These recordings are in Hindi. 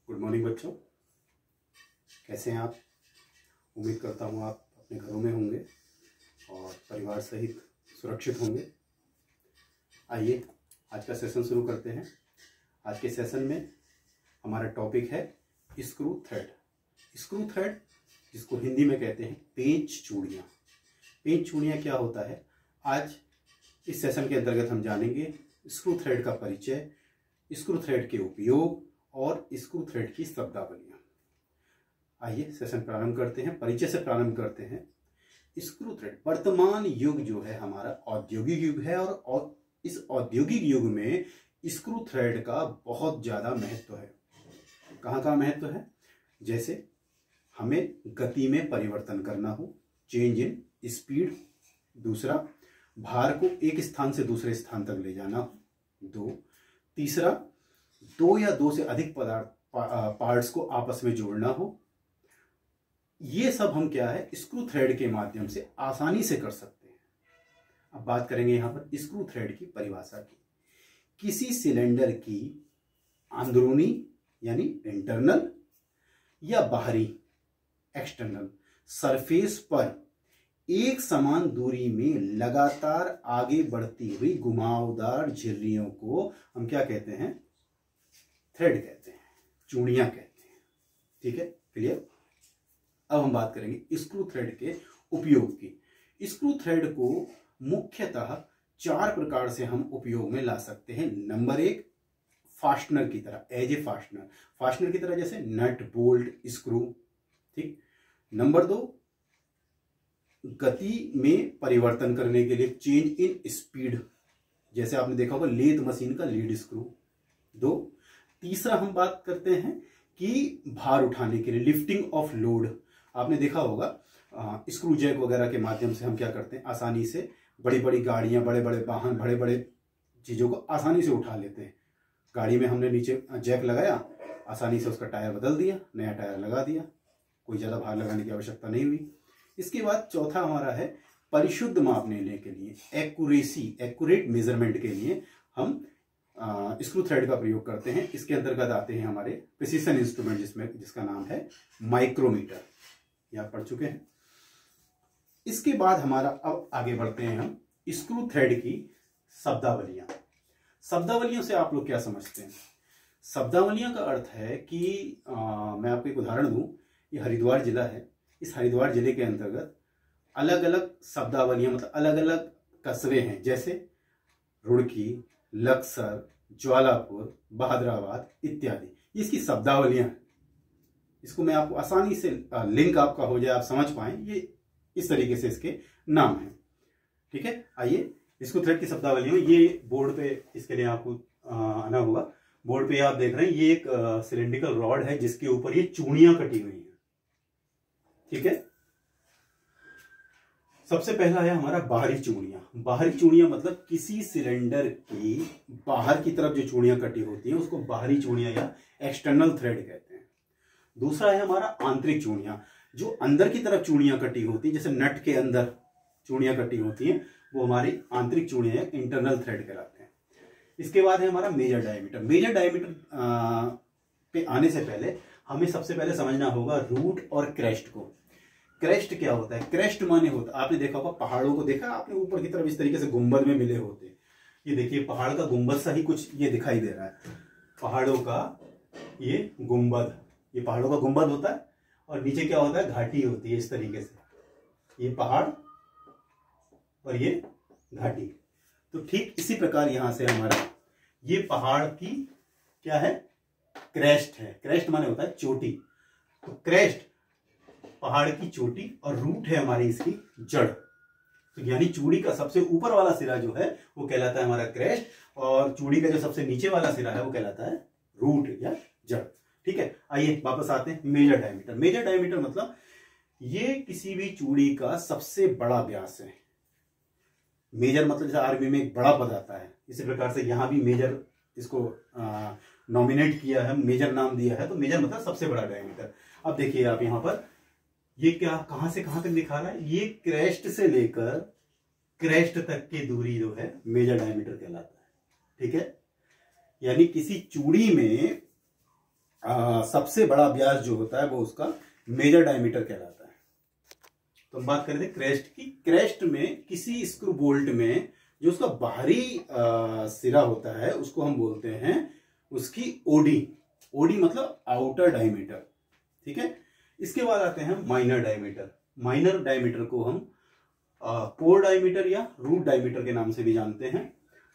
गुड मॉर्निंग बच्चों, कैसे हैं आप। उम्मीद करता हूँ आप अपने घरों में होंगे और परिवार सहित सुरक्षित होंगे। आइए आज का सेशन शुरू करते हैं। आज के सेशन में हमारा टॉपिक है स्क्रू थ्रेड। स्क्रू थ्रेड जिसको हिंदी में कहते हैं पेंच चूड़ियाँ। पेंच चूड़ियाँ क्या होता है, आज इस सेशन के अंतर्गत हम जानेंगे स्क्रू थ्रेड का परिचय, स्क्रू थ्रेड के उपयोग और स्क्रू थ्रेड की शब्दावलियाँ। आइए सेशन प्रारंभ करते हैं। परिचय से प्रारंभ करते हैं। स्क्रू थ्रेड वर्तमान युग जो है हमारा औद्योगिक युग है और इस औद्योगिक युग में स्क्रू थ्रेड का बहुत ज़्यादा महत्व है। कहाँ का महत्व है, जैसे हमें गति में परिवर्तन करना हो, चेंज इन स्पीड। दूसरा, भार को एक स्थान से दूसरे स्थान तक ले जाना हो। तीसरा, दो या दो से अधिक पार्ट्स को आपस में जोड़ना हो। ये सब हम क्या है स्क्रू थ्रेड के माध्यम से आसानी से कर सकते हैं। अब बात करेंगे यहां पर स्क्रू थ्रेड की परिभाषा की। किसी सिलेंडर की अंदरूनी यानी इंटरनल या बाहरी एक्सटर्नल सरफेस पर एक समान दूरी में लगातार आगे बढ़ती हुई घुमावदार झिर्रियों को हम क्या कहते हैं, थ्रेड कहते हैं, चूड़ियां कहते हैं। ठीक है, क्लियर। अब हम बात करेंगे स्क्रू थ्रेड के उपयोग की। स्क्रू थ्रेड को मुख्यतः चार प्रकार से हम उपयोग में ला सकते हैं। नंबर एक, फास्टनर की तरह, एज ए फास्टनर की तरह, जैसे नट बोल्ट स्क्रू। ठीक। नंबर दो, गति में परिवर्तन करने के लिए, चेंज इन स्पीड, जैसे आपने देखा होगा लेथ मशीन का लीड स्क्रू। दो। तीसरा हम बात करते हैं कि भार उठाने के लिए, लिफ्टिंग ऑफ लोड। आपने देखा होगा स्क्रू जैक वगैरह के माध्यम से हम क्या करते हैं, आसानी से बड़ी बड़ी गाड़ियां, बड़े बड़े वाहन, बड़े बड़े चीजों को आसानी से उठा लेते हैं। गाड़ी में हमने नीचे जैक लगाया, आसानी से उसका टायर बदल दिया, नया टायर लगा दिया, कोई ज्यादा भार लगाने की आवश्यकता नहीं हुई। इसके बाद चौथा हमारा है परिशुद्ध माप लेने के लिए, एक्यूरेट मेजरमेंट के लिए हम स्क्रू थ्रेड का प्रयोग करते हैं। इसके अंतर्गत आते हैं हमारे प्रिसिशन इंस्ट्रूमेंट, जिसका नाम है माइक्रोमीटर, ये आप पढ़ चुके हैं। इसके बाद हमारा अब आगे बढ़ते हैं हम स्क्रू थ्रेड की शब्दावलियां। शब्दावलियों से आप लोग क्या समझते हैं? शब्दावलियां का अर्थ है कि मैं आपको एक उदाहरण दूं। ये हरिद्वार जिला है, इस हरिद्वार जिले के अंतर्गत अलग अलग शब्दावलियां, मतलब अलग अलग कस्बे हैं, जैसे रुड़की, लक्सर, ज्वालापुर, बहादुराबाद इत्यादि। इसकी शब्दावलियां हैं। इसको मैं आपको आसानी से लिंक आपका हो जाए, आप समझ पाए, ये इस तरीके से इसके नाम हैं। ठीक है, आइए स्क्रू थ्रेड की शब्दावलियां। ये बोर्ड पे इसके लिए आपको आना होगा। बोर्ड पे आप देख रहे हैं, ये एक सिलेंड्रिकल रॉड है जिसके ऊपर ये चूड़ियां कटी हुई हैं। ठीक है, सबसे पहला है हमारा बाहरी चूड़ियां। बाहरी चूड़ियां मतलब किसी सिलेंडर की बाहर की तरफ जो चूड़ियां कटी होती हैं उसको बाहरी चूड़ियां या एक्सटर्नल थ्रेड कहते हैं। दूसरा है हमारा आंतरिक चूड़ियां, जो अंदर की तरफ चूड़ियां कटी होती हैं, जैसे नट के अंदर चूड़ियां कटी होती हैं, वो हमारी आंतरिक चूड़ियां इंटरनल थ्रेड कहलाते हैं। इसके बाद है हमारा मेजर डायमीटर। मेजर डायमीटर पे आने से पहले हमें सबसे पहले समझना होगा रूट और क्रेस्ट को। क्रेस्ट क्या होता है? क्रेस्ट माने होता, आपने देखा होगा पहाड़ों को, देखा आपने ऊपर की तरफ इस तरीके से गुंबद में मिले होते। ये देखिए पहाड़ का गुंबद सा ही कुछ ये दिखाई दे रहा है, पहाड़ों का ये गुंबद, ये पहाड़ों का गुंबद होता है और नीचे क्या होता है, घाटी होती है इस तरीके से, ये पहाड़ और ये घाटी। तो ठीक इसी प्रकार यहां से हमारा ये पहाड़ की क्या है, क्रेस्ट है। क्रेस्ट माने होता है चोटी। तो क्रेस्ट पहाड़ की चोटी और रूट है हमारी इसकी जड़। तो यानी चूड़ी का सबसे ऊपर वाला सिरा जो है वो कहलाता है हमारा क्रेस्ट, और चूड़ी का जो सबसे नीचे वाला सिरा है वो कहलाता है रूट या जड़। ठीक है, आइए वापस आते हैं मेजर डायमीटर। मेजर डायमीटर मतलब ये किसी भी चूड़ी का सबसे बड़ा व्यास है। मेजर मतलब जैसे आर्मी में एक बड़ा पद आता है, इसी प्रकार से यहां भी मेजर इसको नॉमिनेट किया है, मेजर नाम दिया है, तो मेजर मतलब सबसे बड़ा डायमीटर। अब देखिए आप यहां पर ये क्या कहां से कहां तक दिखा रहा है, ये क्रेस्ट से लेकर क्रेस्ट तक की दूरी जो है मेजर डायमीटर कहलाता है। ठीक है, यानी किसी चूड़ी में सबसे बड़ा व्यास जो होता है वो उसका मेजर डायमीटर कहलाता है। तो हम बात करें क्रेस्ट की। क्रेस्ट में किसी स्क्रू बोल्ट में जो उसका बाहरी सिरा होता है उसको हम बोलते हैं उसकी ओडी। ओडी मतलब आउटर डायमीटर, ठीक है। इसके बाद आते हैं माइनर डायमीटर। माइनर डायमीटर को हम कोर डायमीटर या रूट डायमीटर के नाम से भी जानते हैं।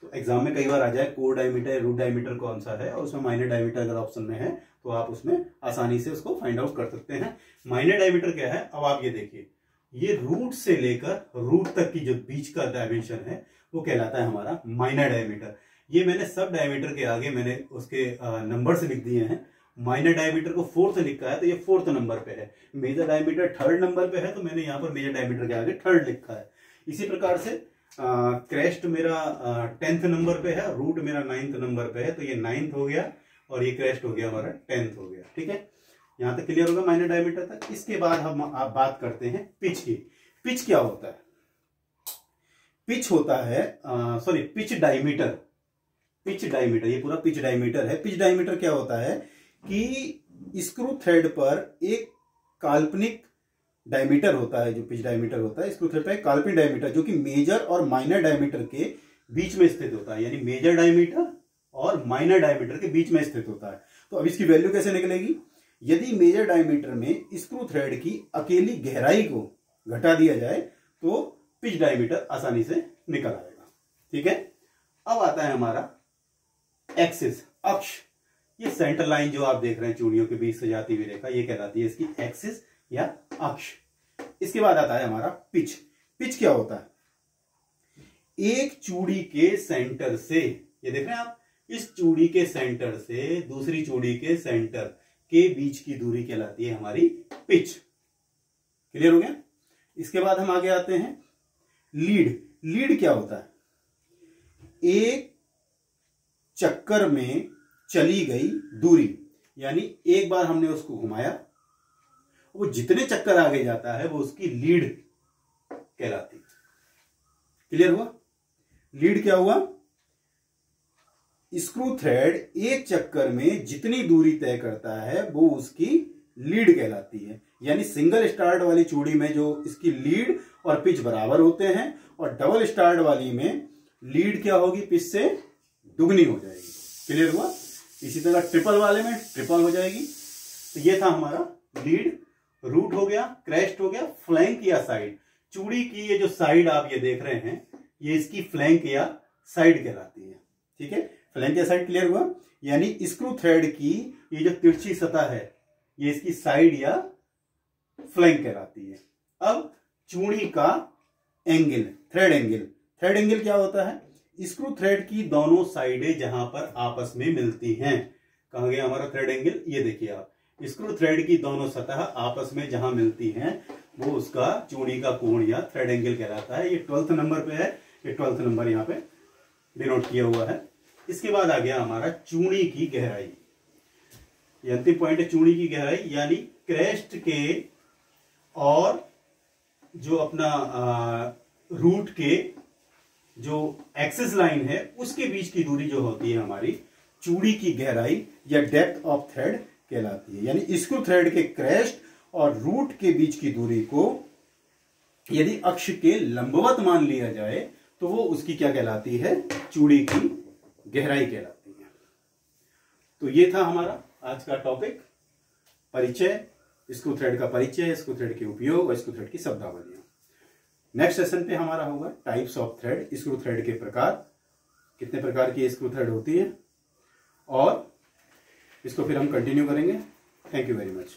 तो एग्जाम में कई बार आ जाए कोर डायमीटर या रूट डायमीटर कौन सा है, और उसमें माइनर डायमीटर अगर ऑप्शन में है तो आप उसमें आसानी से उसको फाइंड आउट कर सकते हैं। माइनर डायमीटर क्या है, अब आप ये देखिए, ये रूट से लेकर रूट तक की जो बीच का डायमेंशन है वो कहलाता है हमारा माइनर डायमीटर। ये मैंने सब डायमीटर के आगे मैंने उसके नंबर से लिख दिए हैं। माइनर डायमीटर को 4th लिखा है तो ये 4th नंबर पे है। मेजर डायमीटर 3rd नंबर पे है तो मैंने यहाँ पर मेजर डायमीटर के आगे 3rd लिखा है। इसी प्रकार से क्रेस्ट मेरा 10th नंबर पे है, रूट मेरा 9th नंबर पे है, तो ये 9th हो गया और ये क्रेस्ट हो गया हमारा 10th हो गया, ठीक है। यहां तक क्लियर होगा माइनर डायमीटर तक। इसके बाद हम आप बात करते हैं पिच की। पिच क्या होता है? पिच होता है पिच डायमीटर। पिच डायमीटर, ये पूरा पिच डायमीटर है। पिच डायमीटर क्या होता है कि स्क्रू थ्रेड पर एक काल्पनिक डायमीटर होता है। जो पिच डायमीटर होता है स्क्रू थ्रेड पर एक काल्पनिक डायमीटर जो कि मेजर और माइनर डायमीटर के बीच में स्थित होता है, यानी मेजर डायमीटर और माइनर डायमीटर के बीच में स्थित होता है। तो अब इसकी वैल्यू कैसे निकलेगी? यदि मेजर डायमीटर में स्क्रू थ्रेड की अकेली गहराई को घटा दिया जाए तो पिच डायमीटर आसानी से निकल आएगा, ठीक है। अब आता है हमारा एक्सिस, अक्ष। ये सेंटर लाइन जो आप देख रहे हैं चूड़ियों के बीच से जाती हुई रेखा, ये कहलाती है इसकी एक्सिस या अक्ष। इसके बाद आता है हमारा पिच। पिच क्या होता है? एक चूड़ी के सेंटर से, ये देख रहे हैं आप, इस चूड़ी के सेंटर से दूसरी चूड़ी के सेंटर के बीच की दूरी कहलाती है हमारी पिच। क्लियर हो गया? इसके बाद हम आगे आते हैं लीड। लीड क्या होता है? एक चक्कर में चली गई दूरी, यानी एक बार हमने उसको घुमाया, वो जितने चक्कर आगे जाता है वो उसकी लीड कहलाती है। क्लियर हुआ? लीड क्या हुआ? स्क्रू थ्रेड एक चक्कर में जितनी दूरी तय करता है वो उसकी लीड कहलाती है। यानी सिंगल स्टार्ट वाली चूड़ी में जो इसकी लीड और पिच बराबर होते हैं, और डबल स्टार्ट वाली में लीड क्या होगी? पिच से दुगनी हो जाएगी। क्लियर हुआ? इसी तरह ट्रिपल वाले में ट्रिपल हो जाएगी। तो ये था हमारा लीड। रूट हो गया, क्रेस्ट हो गया, फ्लैंक या साइड। चूड़ी की ये जो साइड आप ये देख रहे हैं, ये इसकी फ्लैंक या साइड कहलाती है, ठीक है। फ्लैंक या साइड क्लियर हुआ? यानी स्क्रू थ्रेड की ये जो तिरछी सतह है ये इसकी साइड या फ्लैंक कहलाती है। अब चूड़ी का angle, thread angle. Thread angle क्या होता है? स्क्रू थ्रेड की दोनों साइडें जहां पर आपस में मिलती हैं। कहां गया हमारा थ्रेड एंगल? ये देखिए आप, स्क्रू थ्रेड की दोनों सतह आपस में जहां मिलती हैं वो उसका चूड़ी का कोण या थ्रेड एंगल कहलाता है। ये 12th नंबर पे है, ये 12th नंबर यहाँ पे डिनोट किया हुआ है। इसके बाद आ गया हमारा चूड़ी की गहराई। ये अंतिम पॉइंट है, चूड़ी की गहराई, यानी क्रेस्ट के और जो अपना रूट के जो एक्सिस लाइन है उसके बीच की दूरी जो होती है हमारी चूड़ी की गहराई या डेप्थ ऑफ थ्रेड कहलाती है। यानी स्क्रू थ्रेड के क्रेस्ट और रूट के बीच की दूरी को यदि अक्ष के लंबवत मान लिया जाए तो वो उसकी क्या कहलाती है? चूड़ी की गहराई कहलाती है। तो ये था हमारा आज का टॉपिक, परिचय, स्क्रू थ्रेड का परिचय, स्क्रू थ्रेड के उपयोग और स्क्रू थ्रेड की शब्दावलियां। नेक्स्ट सेशन पे हमारा होगा types of thread, screw thread के प्रकार, कितने प्रकार की स्क्रू थ्रेड होती है, और इसको फिर हम कंटिन्यू करेंगे। Thank you very much.